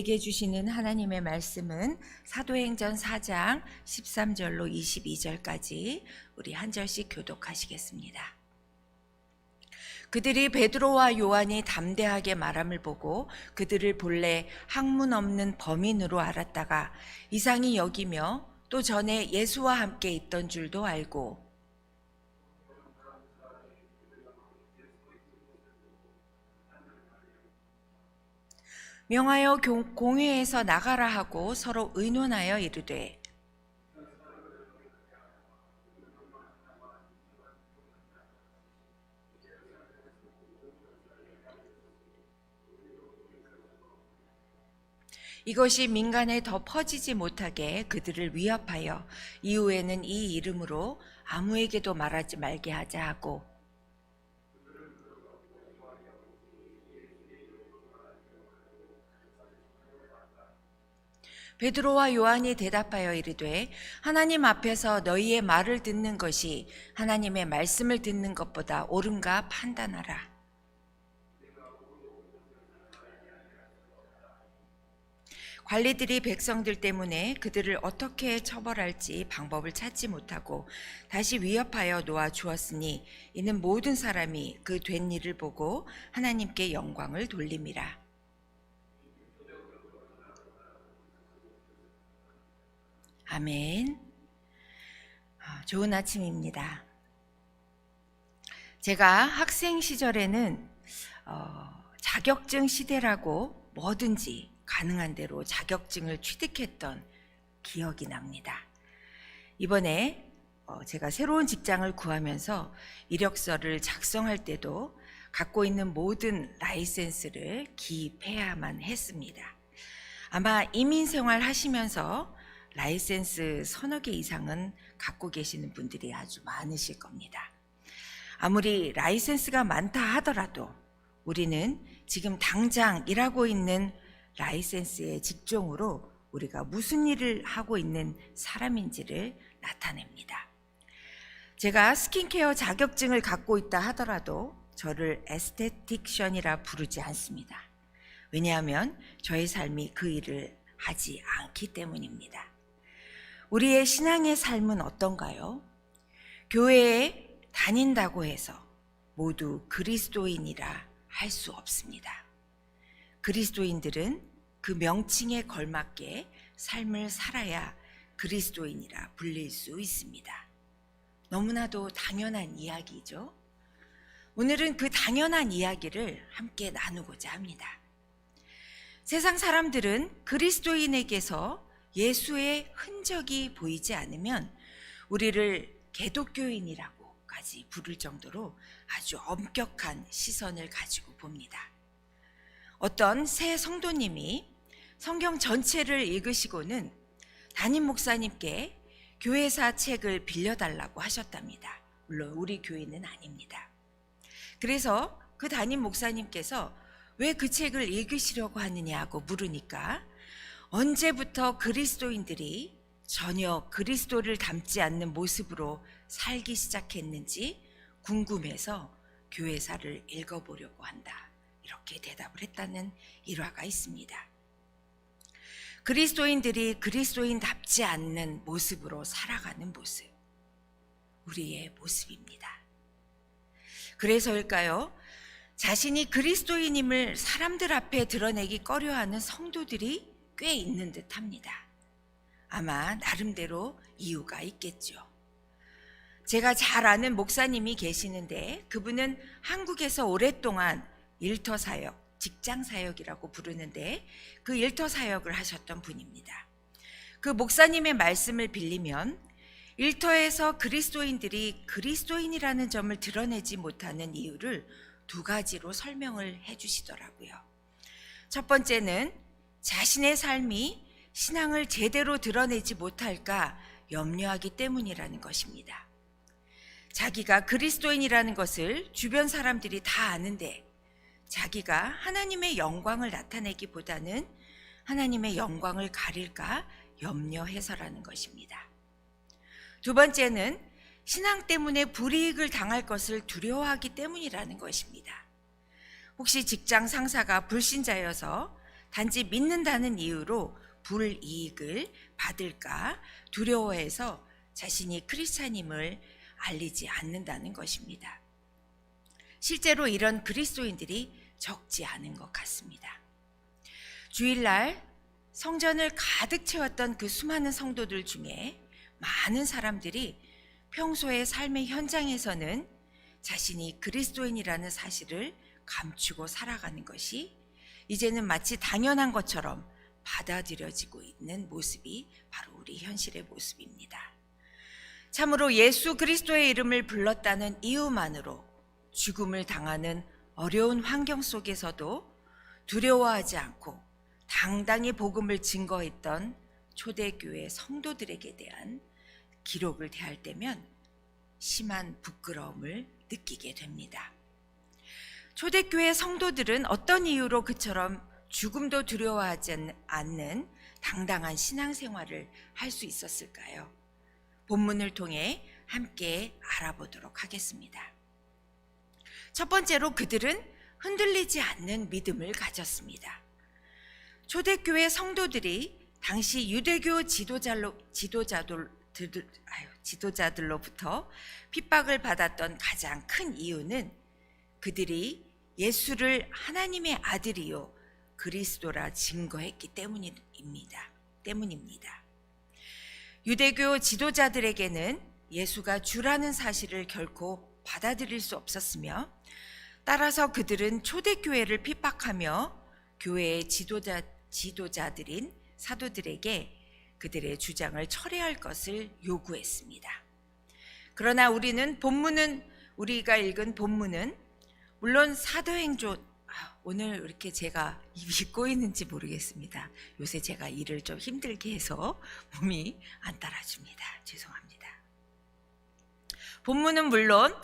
우리에게 주시는 하나님의 말씀은 사도행전 4장 13절로 22절까지 우리 한 절씩 교독하시겠습니다. 그들이 베드로와 요한이 담대하게 말함을 보고 그들을 본래 학문 없는 범인으로 알았다가 이상히 여기며 또 전에 예수와 함께 있던 줄도 알고 명하여 공회에서 나가라 하고 서로 의논하여 이르되 이것이 민간에 더 퍼지지 못하게 그들을 위협하여 이후에는 이 이름으로 아무에게도 말하지 말게 하자 하고 베드로와 요한이 대답하여 이르되 하나님 앞에서 너희의 말을 듣는 것이 하나님의 말씀을 듣는 것보다 옳은가 판단하라. 관리들이 백성들 때문에 그들을 어떻게 처벌할지 방법을 찾지 못하고 다시 위협하여 놓아 주었으니 이는 모든 사람이 그 된 일을 보고 하나님께 영광을 돌림이라. 아멘. 좋은 아침입니다. 제가 학생 시절에는 자격증 시대라고 뭐든지 가능한 대로 자격증을 취득했던 기억이 납니다. 이번에 제가 새로운 직장을 구하면서 이력서를 작성할 때도 갖고 있는 모든 라이센스를 기입해야만 했습니다. 아마 이민 생활 하시면서 라이센스 서너 개 이상은 갖고 계시는 분들이 아주 많으실 겁니다. 아무리 라이센스가 많다 하더라도 우리는 지금 당장 일하고 있는 라이센스의 직종으로 우리가 무슨 일을 하고 있는 사람인지를 나타냅니다. 제가 스킨케어 자격증을 갖고 있다 하더라도 저를 에스테틱션이라 부르지 않습니다. 왜냐하면 저의 삶이 그 일을 하지 않기 때문입니다. 우리의 신앙의 삶은 어떤가요? 교회에 다닌다고 해서 모두 그리스도인이라 할 수 없습니다. 그리스도인들은 그 명칭에 걸맞게 삶을 살아야 그리스도인이라 불릴 수 있습니다. 너무나도 당연한 이야기죠. 오늘은 그 당연한 이야기를 함께 나누고자 합니다. 세상 사람들은 그리스도인에게서 예수의 흔적이 보이지 않으면 우리를 개독교인이라고까지 부를 정도로 아주 엄격한 시선을 가지고 봅니다. 어떤 새 성도님이 성경 전체를 읽으시고는 담임 목사님께 교회사 책을 빌려달라고 하셨답니다. 물론 우리 교회는 아닙니다. 그래서 그 담임 목사님께서 왜 그 책을 읽으시려고 하느냐고 물으니까 언제부터 그리스도인들이 전혀 그리스도를 닮지 않는 모습으로 살기 시작했는지 궁금해서 교회사를 읽어보려고 한다. 이렇게 대답을 했다는 일화가 있습니다. 그리스도인들이 그리스도인답지 않는 모습으로 살아가는 모습, 우리의 모습입니다. 그래서일까요? 자신이 그리스도인임을 사람들 앞에 드러내기 꺼려하는 성도들이 꽤 있는 듯 합니다. 아마 나름대로 이유가 있겠죠. 제가 잘 아는 목사님이 계시는데 그분은 한국에서 오랫동안 일터 사역, 직장 사역이라고 부르는데 그 일터 사역을 하셨던 분입니다. 그 목사님의 말씀을 빌리면 일터에서 그리스도인들이 그리스도인이라는 점을 드러내지 못하는 이유를 두 가지로 설명을 해주시더라고요. 첫 번째는 자신의 삶이 신앙을 제대로 드러내지 못할까 염려하기 때문이라는 것입니다. 자기가 그리스도인이라는 것을 주변 사람들이 다 아는데 자기가 하나님의 영광을 나타내기보다는 하나님의 영광을 가릴까 염려해서라는 것입니다. 두 번째는 신앙 때문에 불이익을 당할 것을 두려워하기 때문이라는 것입니다. 혹시 직장 상사가 불신자여서 단지 믿는다는 이유로 불이익을 받을까 두려워해서 자신이 크리스찬임을 알리지 않는다는 것입니다. 실제로 이런 그리스도인들이 적지 않은 것 같습니다. 주일날 성전을 가득 채웠던 그 수많은 성도들 중에 많은 사람들이 평소의 삶의 현장에서는 자신이 그리스도인이라는 사실을 감추고 살아가는 것이 이제는 마치 당연한 것처럼 받아들여지고 있는 모습이 바로 우리 현실의 모습입니다. 참으로 예수 그리스도의 이름을 불렀다는 이유만으로 죽음을 당하는 어려운 환경 속에서도 두려워하지 않고 당당히 복음을 증거했던 초대교회 성도들에게 대한 기록을 대할 때면 심한 부끄러움을 느끼게 됩니다. 초대교회 성도들은 어떤 이유로 그처럼 죽음도 두려워하지 않는 당당한 신앙생활을 할 수 있었을까요? 본문을 통해 함께 알아보도록 하겠습니다. 첫 번째로 그들은 흔들리지 않는 믿음을 가졌습니다. 초대교회 성도들이 당시 유대교 지도자들로부터 핍박을 받았던 가장 큰 이유는 그들이 예수를 하나님의 아들이요 그리스도라 증거했기 때문입니다. 유대교 지도자들에게는 예수가 주라는 사실을 결코 받아들일 수 없었으며, 따라서 그들은 초대교회를 핍박하며 교회의 지도자들인 사도들에게 그들의 주장을 철회할 것을 요구했습니다. 그러나 우리가 읽은 본문은 물론 사도행전, 오늘 이렇게 제가 입이 꼬이는지 모르겠습니다. 요새 제가 일을 좀 힘들게 해서 몸이 안 따라줍니다. 죄송합니다. 본문은 물론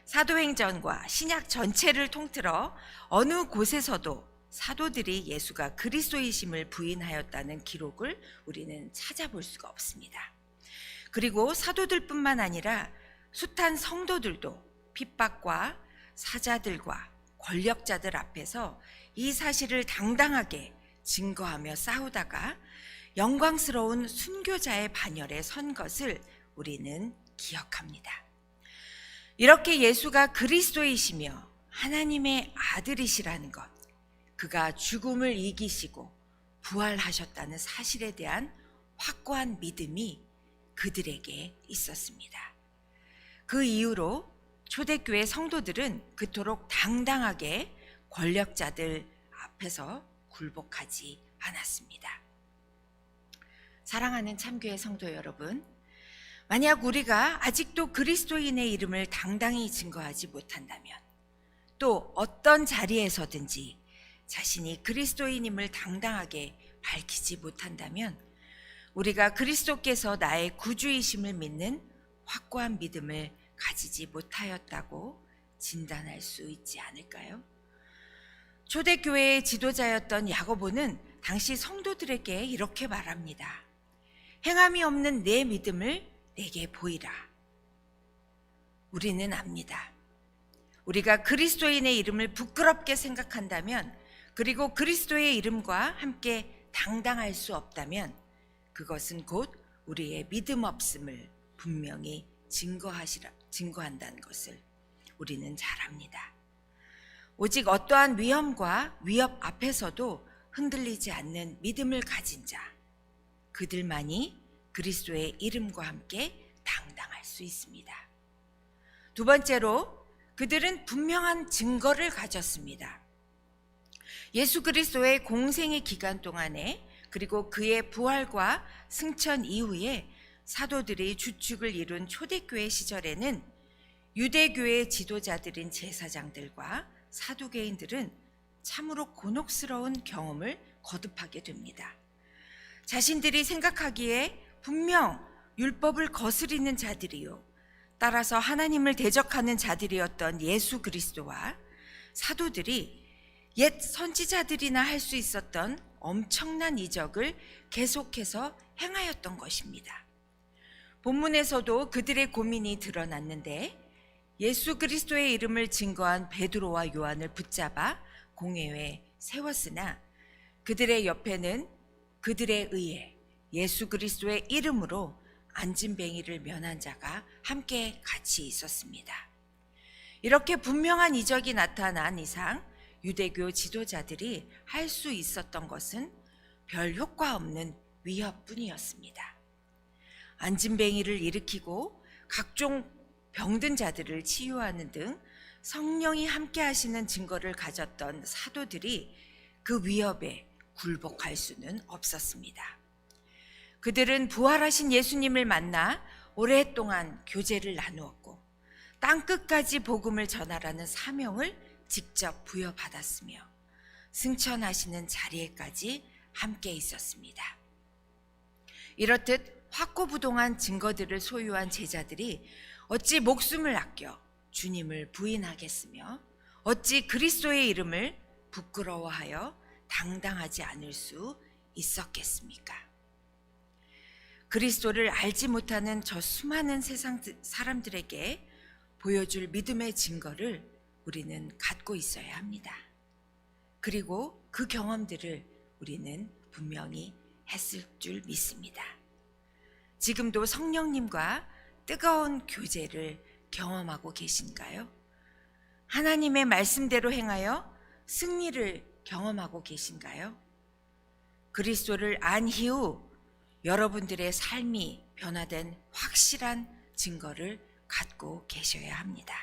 사도행전과 신약 전체를 통틀어 어느 곳에서도 사도들이 예수가 그리스도이심을 부인하였다는 기록을 우리는 찾아볼 수가 없습니다. 그리고 사도들뿐만 아니라 숱한 성도들도 핍박과 사자들과 권력자들 앞에서 이 사실을 당당하게 증거하며 싸우다가 영광스러운 순교자의 반열에 선 것을 우리는 기억합니다. 이렇게 예수가 그리스도이시며 하나님의 아들이시라는 것, 그가 죽음을 이기시고 부활하셨다는 사실에 대한 확고한 믿음이 그들에게 있었습니다. 그 이후로 초대교회 성도들은 그토록 당당하게 권력자들 앞에서 굴복하지 않았습니다. 사랑하는 참교회 성도 여러분, 만약 우리가 아직도 그리스도인의 이름을 당당히 증거하지 못한다면, 또 어떤 자리에서든지 자신이 그리스도인임을 당당하게 밝히지 못한다면, 우리가 그리스도께서 나의 구주이심을 믿는 확고한 믿음을 가지지 못하였다고 진단할 수 있지 않을까요? 초대교회의 지도자였던 야고보는 당시 성도들에게 이렇게 말합니다. 행함이 없는 내 믿음을 내게 보이라. 우리는 압니다. 우리가 그리스도인의 이름을 부끄럽게 생각한다면, 그리고 그리스도의 이름과 함께 당당할 수 없다면, 그것은 곧 우리의 믿음 없음을 분명히 증거한다는 것을 우리는 잘 압니다. 오직 어떠한 위험과 위협 앞에서도 흔들리지 않는 믿음을 가진 자, 그들만이 그리스도의 이름과 함께 당당할 수 있습니다. 두 번째로, 그들은 분명한 증거를 가졌습니다. 예수 그리스도의 공생의 기간 동안에, 그리고 그의 부활과 승천 이후에 사도들이 주축을 이룬 초대교회 시절에는 유대교의 지도자들인 제사장들과 사두개인들은 참으로 곤혹스러운 경험을 거듭하게 됩니다. 자신들이 생각하기에 분명 율법을 거스리는 자들이요, 따라서 하나님을 대적하는 자들이었던 예수 그리스도와 사도들이 옛 선지자들이나 할 수 있었던 엄청난 이적을 계속해서 행하였던 것입니다. 본문에서도 그들의 고민이 드러났는데, 예수 그리스도의 이름을 증거한 베드로와 요한을 붙잡아 공회에 세웠으나 그들의 옆에는 그들에 의해 예수 그리스도의 이름으로 안진뱅이를 면한 자가 함께 같이 있었습니다. 이렇게 분명한 이적이 나타난 이상 유대교 지도자들이 할 수 있었던 것은 별 효과 없는 위협뿐이었습니다. 안진뱅이를 일으키고 각종 병든 자들을 치유하는 등 성령이 함께 하시는 증거를 가졌던 사도들이 그 위협에 굴복할 수는 없었습니다. 그들은 부활하신 예수님을 만나 오랫동안 교제를 나누었고 땅끝까지 복음을 전하라는 사명을 직접 부여받았으며 승천하시는 자리에까지 함께 있었습니다. 이렇듯 확고부동한 증거들을 소유한 제자들이 어찌 목숨을 아껴 주님을 부인하겠으며 어찌 그리스도의 이름을 부끄러워하여 당당하지 않을 수 있었겠습니까? 그리스도를 알지 못하는 저 수많은 세상 사람들에게 보여줄 믿음의 증거를 우리는 갖고 있어야 합니다. 그리고 그 경험들을 우리는 분명히 했을 줄 믿습니다. 지금도 성령님과 뜨거운 교제를 경험하고 계신가요? 하나님의 말씀대로 행하여 승리를 경험하고 계신가요? 그리스도를 안 이후 여러분들의 삶이 변화된 확실한 증거를 갖고 계셔야 합니다.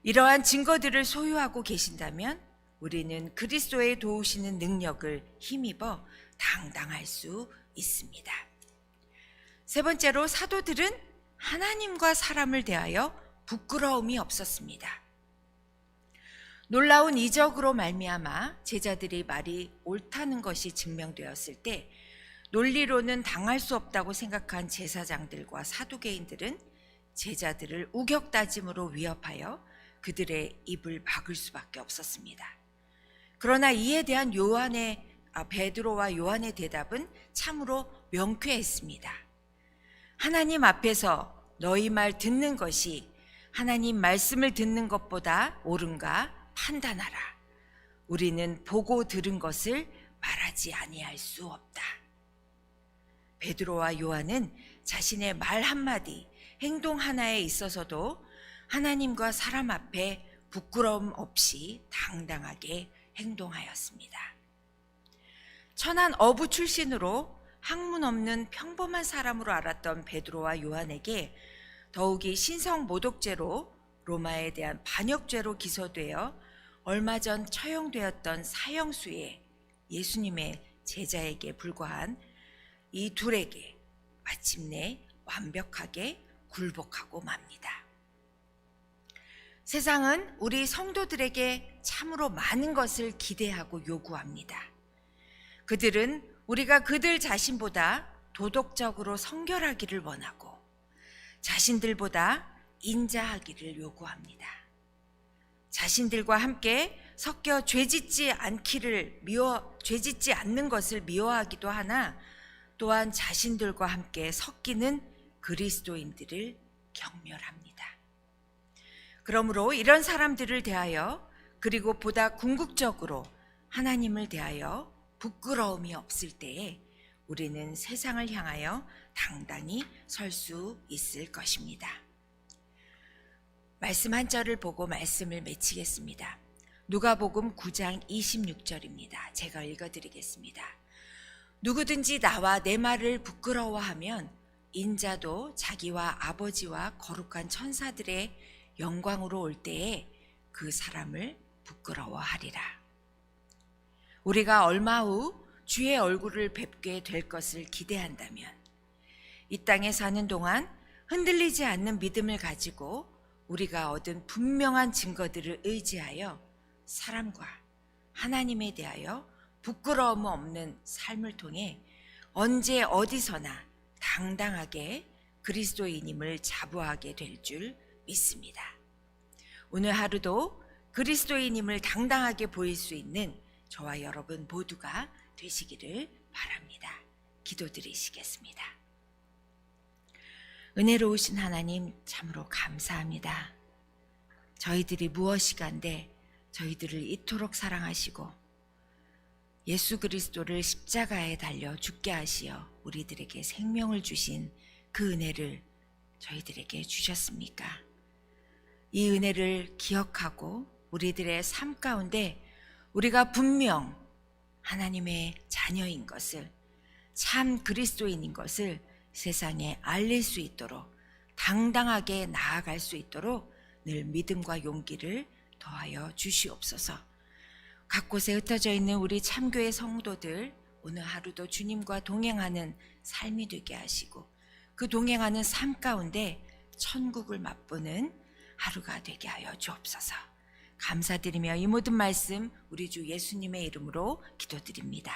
이러한 증거들을 소유하고 계신다면 우리는 그리스도의 도우시는 능력을 힘입어 당당할 수 있습니다. 세 번째로 사도들은 하나님과 사람을 대하여 부끄러움이 없었습니다. 놀라운 이적으로 말미암아 제자들이 말이 옳다는 것이 증명되었을 때 논리로는 당할 수 없다고 생각한 제사장들과 사두개인들은 제자들을 우격다짐으로 위협하여 그들의 입을 막을 수밖에 없었습니다. 그러나 이에 대한 베드로와 요한의 대답은 참으로 명쾌했습니다. 하나님 앞에서 너희 말 듣는 것이 하나님 말씀을 듣는 것보다 옳은가 판단하라. 우리는 보고 들은 것을 말하지 아니할 수 없다. 베드로와 요한은 자신의 말 한마디, 행동 하나에 있어서도 하나님과 사람 앞에 부끄러움 없이 당당하게 행동하였습니다. 천한 어부 출신으로 학문 없는 평범한 사람으로 알았던 베드로와 요한에게 더욱이 신성 모독죄로 로마에 대한 반역죄로 기소되어 얼마 전 처형되었던 사형수의 예수님의 제자에게 불과한 이 둘에게 마침내 완벽하게 굴복하고 맙니다. 세상은 우리 성도들에게 참으로 많은 것을 기대하고 요구합니다. 그들은 우리가 그들 자신보다 도덕적으로 성결하기를 원하고 자신들보다 인자하기를 요구합니다. 자신들과 함께 섞여 죄짓지 않는 것을 미워하기도 하나 또한 자신들과 함께 섞이는 그리스도인들을 경멸합니다. 그러므로 이런 사람들을 대하여 그리고 보다 궁극적으로 하나님을 대하여 부끄러움이 없을 때에 우리는 세상을 향하여 당당히 설 수 있을 것입니다. 말씀 한 절을 보고 말씀을 맺히겠습니다. 누가복음 9장 26절입니다. 제가 읽어드리겠습니다. 누구든지 나와 내 말을 부끄러워하면 인자도 자기와 아버지와 거룩한 천사들의 영광으로 올 때에 그 사람을 부끄러워하리라. 우리가 얼마 후 주의 얼굴을 뵙게 될 것을 기대한다면 이 땅에 사는 동안 흔들리지 않는 믿음을 가지고 우리가 얻은 분명한 증거들을 의지하여 사람과 하나님에 대하여 부끄러움 없는 삶을 통해 언제 어디서나 당당하게 그리스도인임을 자부하게 될 줄 믿습니다. 오늘 하루도 그리스도인임을 당당하게 보일 수 있는 저와 여러분 모두가 되시기를 바랍니다. 기도드리시겠습니다. 은혜로우신 하나님 참으로 감사합니다. 저희들이 무엇이간데 저희들을 이토록 사랑하시고 예수 그리스도를 십자가에 달려 죽게 하시어 우리들에게 생명을 주신 그 은혜를 저희들에게 주셨습니까? 이 은혜를 기억하고 우리들의 삶 가운데 우리가 분명 하나님의 자녀인 것을, 참 그리스도인인 것을 세상에 알릴 수 있도록, 당당하게 나아갈 수 있도록 늘 믿음과 용기를 더하여 주시옵소서. 각 곳에 흩어져 있는 우리 참교회 성도들, 오늘 하루도 주님과 동행하는 삶이 되게 하시고 그 동행하는 삶 가운데 천국을 맛보는 하루가 되게 하여 주옵소서. 감사드리며 이 모든 말씀 우리 주 예수님의 이름으로 기도드립니다.